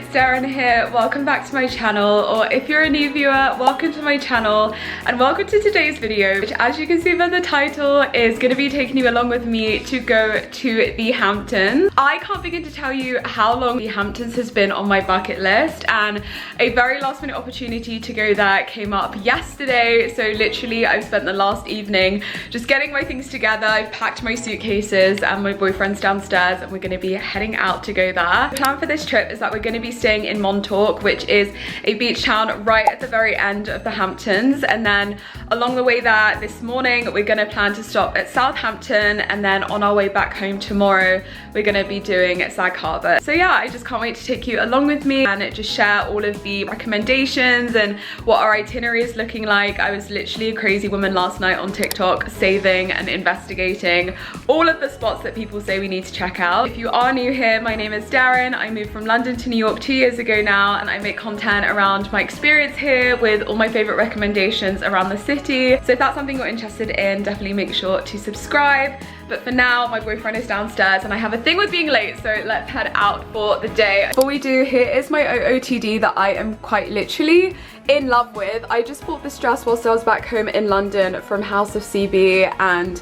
it's Derin here. Welcome back to my channel, or if you're a new viewer, welcome to my channel and welcome to today's video, which as you can see by the title is going to be taking you along with me to go to the Hamptons. I can't begin to tell you how long the Hamptons has been on my bucket list, and a very last minute opportunity to go there came up yesterday. So literally I've spent the last evening just getting my things together. I've packed my suitcases and my boyfriend's downstairs and we're going to be heading out to go there. The plan for this trip is that we're going to be staying in Montauk, which is a beach town right at the very end of the Hamptons, and then along the way there this morning we're going to plan to stop at Southampton, and then on our way back home tomorrow we're going to be doing Sag Harbor. So yeah, I just can't wait to take you along with me and just share all of the recommendations and what our itinerary is looking like. I was literally a crazy woman last night on TikTok saving and investigating all of the spots that people say we need to check out. If you are new here, my name is Derin. I moved from London to New York 2 years ago now, and I make content around my experience here with all my favorite recommendations around the city. So if that's something you're interested in, definitely make sure to subscribe. But for now, my boyfriend is downstairs and I have a thing with being late, so let's head out for the day. Before we do, here is my OOTD that I am quite literally in love with. I just bought this dress whilst I was back home in London from House of CB, and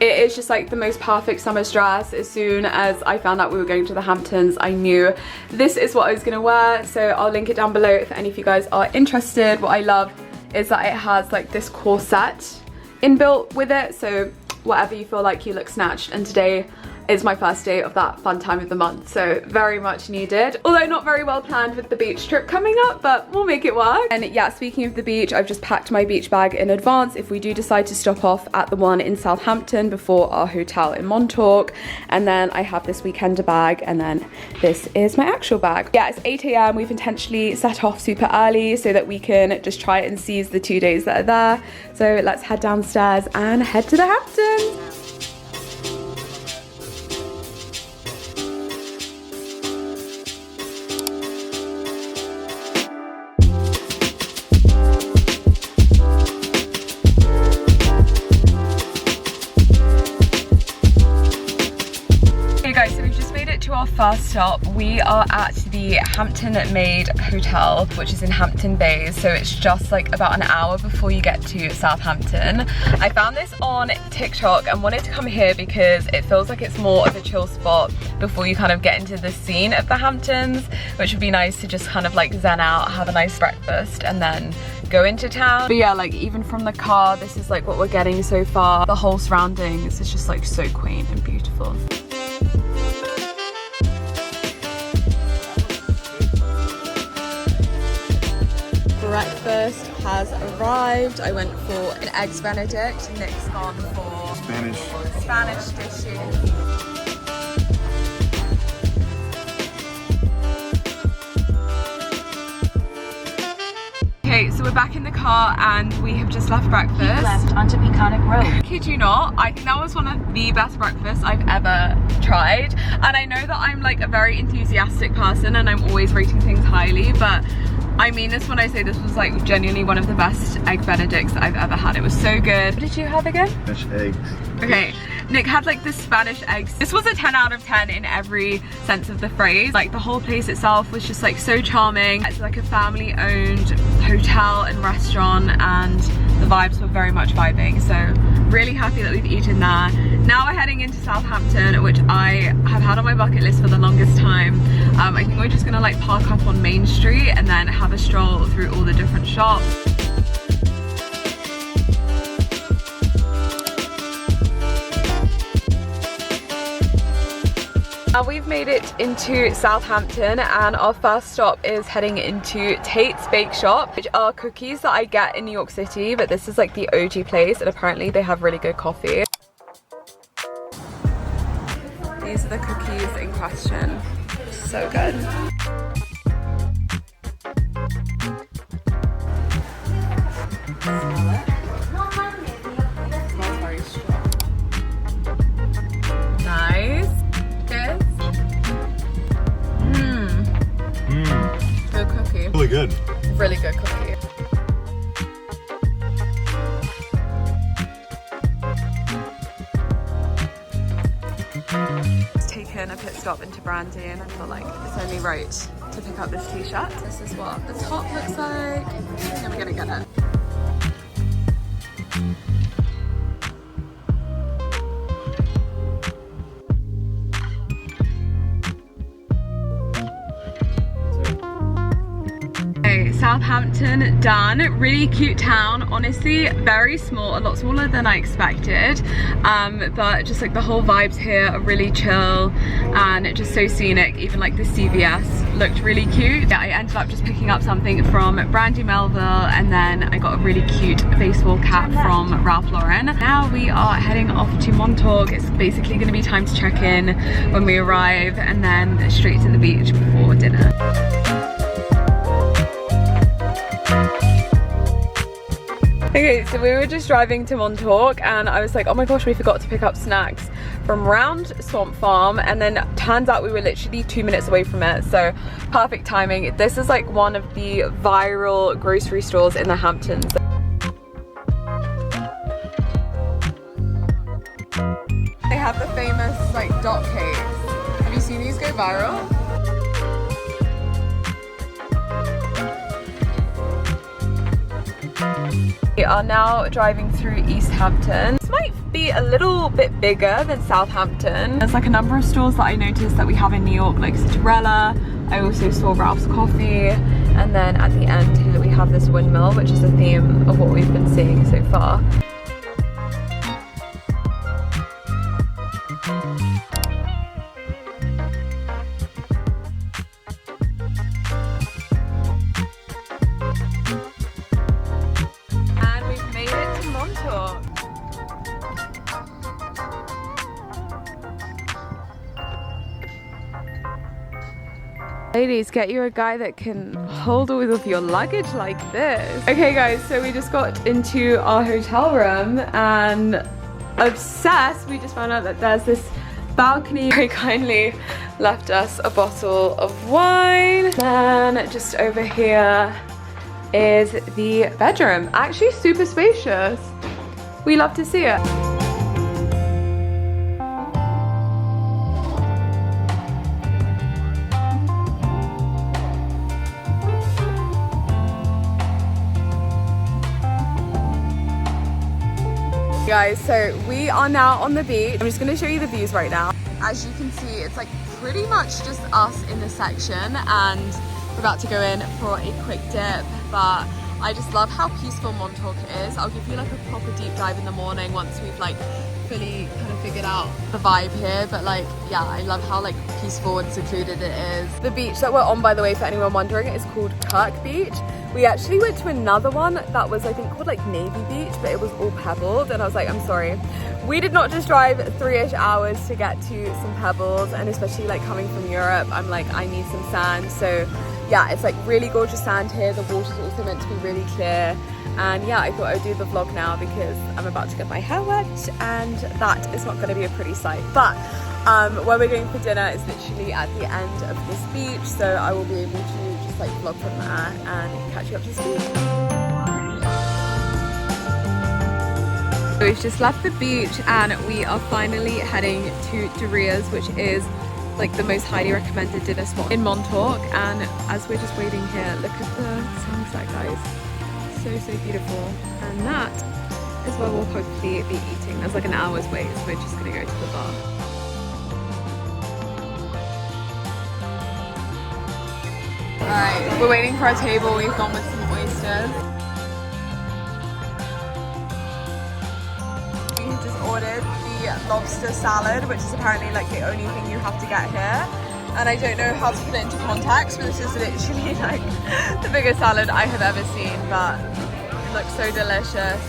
it is just like the most perfect summer dress. As soon as I found out we were going to the Hamptons, I knew this is what I was gonna wear. So I'll link it down below if any of you guys are interested. What I love is that it has like this corset inbuilt with it, so whatever you feel like you look snatched, and today is my first day of that fun time of the month, so very much needed. Although not very well planned with the beach trip coming up, but we'll make it work. And yeah, speaking of the beach, I've just packed my beach bag in advance if we do decide to stop off at the one in Southampton before our hotel in Montauk. And then I have this weekender bag, and then this is my actual bag. Yeah, it's 8 AM. We've intentionally set off super early so that we can just try and seize the 2 days that are there. So let's head downstairs and head to the Hamptons. Our first stop, we are at the Hampton Maid Hotel, which is in Hampton Bays, so it's just like about an hour before you get to Southampton. I found this on TikTok and wanted to come here because it feels like it's more of a chill spot before you kind of get into the scene of the Hamptons, which would be nice to just kind of like zen out, have a nice breakfast, and then go into town. But yeah, like even from the car, this is like what we're getting so far. The whole surroundings is just like so quaint and beautiful. Breakfast has arrived. I went for an eggs benedict. Nick's gone for Spanish dishes. Okay, so we're back in the car and we have just left breakfast. Keep left onto Peconic Road. Kid you not, I think that was one of the best breakfasts I've ever tried. And I know that I'm like a very enthusiastic person and I'm always rating things highly, but I mean this when I say this was like genuinely one of the best egg benedicts that I've ever had. It was so good. What did you have again? Spanish eggs. Okay, Nick had like the Spanish eggs. This was a 10 out of 10 in every sense of the phrase. Like the whole place itself was just like so charming. It's like a family owned hotel and restaurant, and the vibes were very much vibing. So really happy that we've eaten there. Now we're heading into Southampton, which I have had on my bucket list for the longest time. I think we're just gonna like park up on Main Street and then have a stroll through all the different shops. We've made it into Southampton and our first stop is heading into Tate's Bake Shop, which are cookies that I get in New York City, but this is like the OG place and apparently they have really good coffee. These are the cookies in question. So good. Nice. Good cookie. Really good. Really good cookie. It's taken a pit stop into Brandy, and I felt like it's only right to pick up this t-shirt. This is what the top looks like. I think I'm gonna get it. Southampton done. Really cute town, honestly, very small, a lot smaller than I expected, but just like the whole vibes here are really chill and just so scenic. Even like the CVS looked really cute. Yeah, I ended up just picking up something from Brandy Melville, and then I got a really cute baseball cap from Ralph Lauren. Now we are heading off to Montauk. It's basically going to be time to check in when we arrive, and then straight to the beach before dinner. Okay, so we were just driving to Montauk and I was like, oh my gosh, we forgot to pick up snacks from round Swamp Farm, and then turns out we were literally 2 minutes away from it, so perfect timing. This is like one of the viral grocery stores in the Hamptons. They have the famous like dot cakes. Have you seen these go viral? We are now driving through East Hampton. This might be a little bit bigger than Southampton. There's like a number of stores that I noticed that we have in New York, like Duryea. I also saw Ralph's Coffee, and then at the end here we have this windmill, which is the theme of what we've been seeing so far. Ladies, get you a guy that can hold all of your luggage like this. Okay guys, so we just got into our hotel room and obsessed, we just found out that there's this balcony. Very kindly left us a bottle of wine. Then just over here is the bedroom. Actually super spacious. We love to see it. Guys, so we are now on the beach. I'm just going to show you the views right now. As you can see, it's like pretty much just us in this section, and we're about to go in for a quick dip, but I just love how peaceful Montauk is. I'll give you like a proper deep dive in the morning once we've like fully kind of figured out the vibe here, but like yeah, I love how like peaceful and secluded it is. The beach that we're on, by the way, for anyone wondering, is called Kirk Beach. We actually went to another one that was, I think, called like Navy Beach, but it was all pebbled, and I was like, I'm sorry. We did not just drive 3-ish hours to get to some pebbles, and especially like coming from Europe, I'm like, I need some sand. So yeah, it's like really gorgeous sand here. The water's also meant to be really clear. And yeah, I thought I would do the vlog now because I'm about to get my hair wet, and that is not going to be a pretty sight. But where we're going for dinner is literally at the end of this beach, so I will be able to just like vlog from there and catch you up to speed. So we've just left the beach and we are finally heading to Duryea's, which is like the most highly recommended dinner spot in Montauk. And as we're just waiting here, look at the sunset, guys. So beautiful. And that is where we'll hopefully be eating. There's like an hour's wait, so we're just gonna go to the bar. Alright, we're waiting for our table. We've gone with some oysters. We have just ordered the lobster salad, which is apparently like the only thing you have to get here. And I don't know how to put it into context, but this is literally like the biggest salad I have ever seen, but it looks so delicious.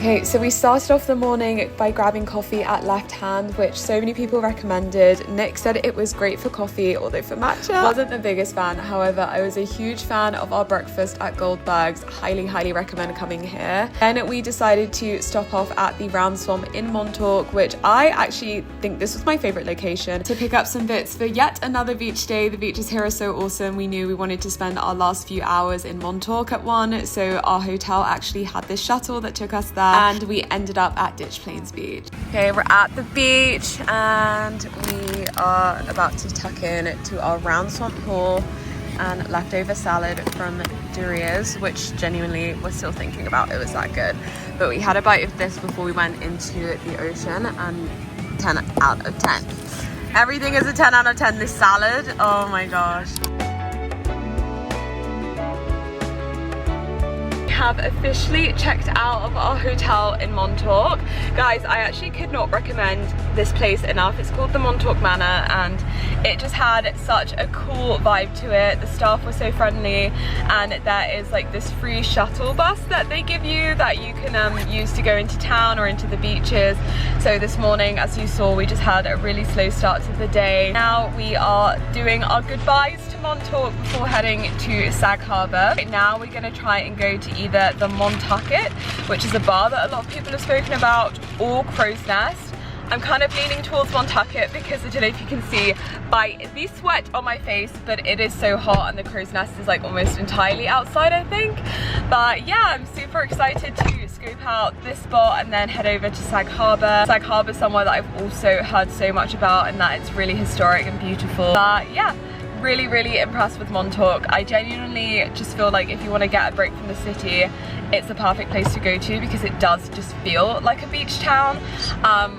Okay, so we started off the morning by grabbing coffee at Left Hand, which so many people recommended. Nick said it was great for coffee, although for matcha I wasn't the biggest fan. However, I was a huge fan of our breakfast at Goldberg's. Highly recommend coming here. Then we decided to stop off at the Round Swamp in Montauk, which I actually think this was my favorite location, to pick up some bits for yet another beach day. The beaches here are so awesome. We knew we wanted to spend our last few hours in Montauk at one, so our hotel actually had this shuttle that took us there, and we ended up at Ditch Plains Beach. Okay, we're at the beach and we are about to tuck in to our Round Swamp haul and leftover salad from Duryea's, which genuinely we're still thinking about. It was that good. But we had a bite of this before we went into the ocean, and 10 out of 10. Everything is a 10 out of 10. This salad, oh my gosh. Have officially checked out of our hotel in Montauk. Guys, I actually could not recommend this place enough. It's called the Montauk Manor, and it just had such a cool vibe to it. The staff were so friendly, and there is like this free shuttle bus that they give you that you can use to go into town or into the beaches. So this morning, as you saw, we just had a really slow start to the day. Now we are doing our goodbyes to Montauk before heading to Sag Harbor. Right now we're going to try and go to either the Montauk, which is a bar that a lot of people have spoken about, or Crow's Nest. I'm kind of leaning towards Montauk because I don't know if you can see by the sweat on my face, but it is so hot, and the Crow's Nest is like almost entirely outside, I think. But yeah, I'm super excited to scope out this spot and then head over to Sag Harbor. Sag Harbor is somewhere that I've also heard so much about, and that it's really historic and beautiful. But yeah, really impressed with Montauk. I genuinely just feel like if you want to get a break from the city, it's the perfect place to go to because it does just feel like a beach town.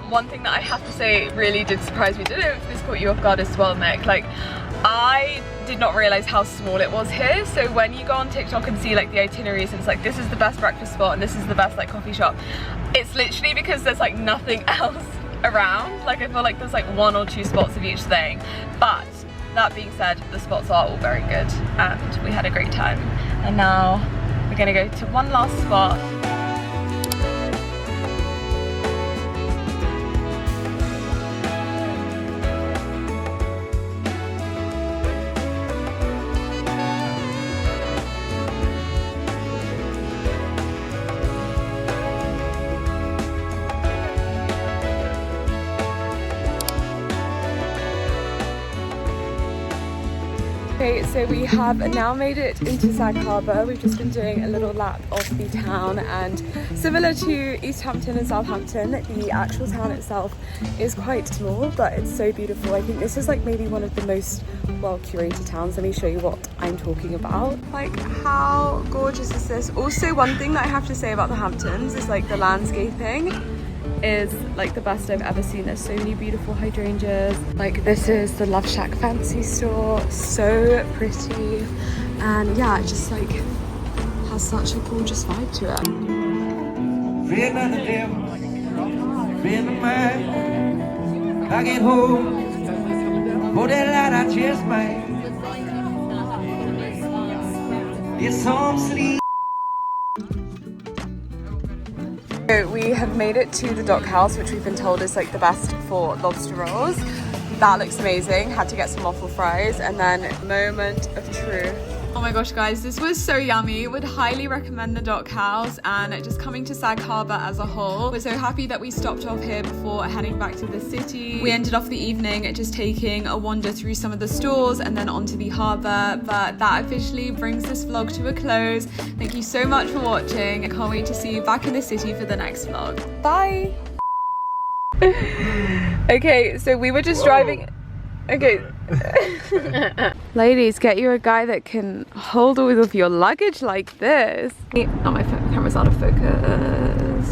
One thing that I have to say really did surprise me, I don't know if this caught you off guard as well, Nick, like I did not realize how small it was here. So when you go on TikTok and see like the itineraries, and it's like this is the best breakfast spot and this is the best like coffee shop, it's literally because there's like nothing else around. Like I feel like there's like 1 or 2 spots of each thing, but that being said, the spots are all very good and we had a great time. And now we're gonna go to one last spot. Okay, so we have now made it into Sag Harbor. We've just been doing a little lap of the town, and similar to East Hampton and Southampton, the actual town itself is quite small, but it's so beautiful. I think this is like maybe one of the most well curated towns. Let me show you what I'm talking about. Like, how gorgeous is this? Also, one thing that I have to say about the Hamptons is like the landscaping is like the best I've ever seen. There's so many beautiful hydrangeas. Like this is the Love Shack fancy store, so pretty, and yeah, it just like has such a gorgeous vibe to it. Friend of the devil, friend of mine, I get home, for that light I just made, it's some sleep. So we have made it to the dock house, which we've been told is like the best for lobster rolls. That looks amazing. Had to get some waffle fries, and then moment of truth. Oh my gosh, guys, this was so yummy. Would highly recommend the dock house and just coming to Sag Harbor as a whole. We're so happy that we stopped off here before heading back to the city. We ended off the evening just taking a wander through some of the stores and then onto the harbour. But that officially brings this vlog to a close. Thank you so much for watching. I can't wait to see you back in the city for the next vlog. Bye. Okay, so we were just driving. Okay. Ladies, get you a guy that can hold all of your luggage like this. Oh, my camera's out of focus.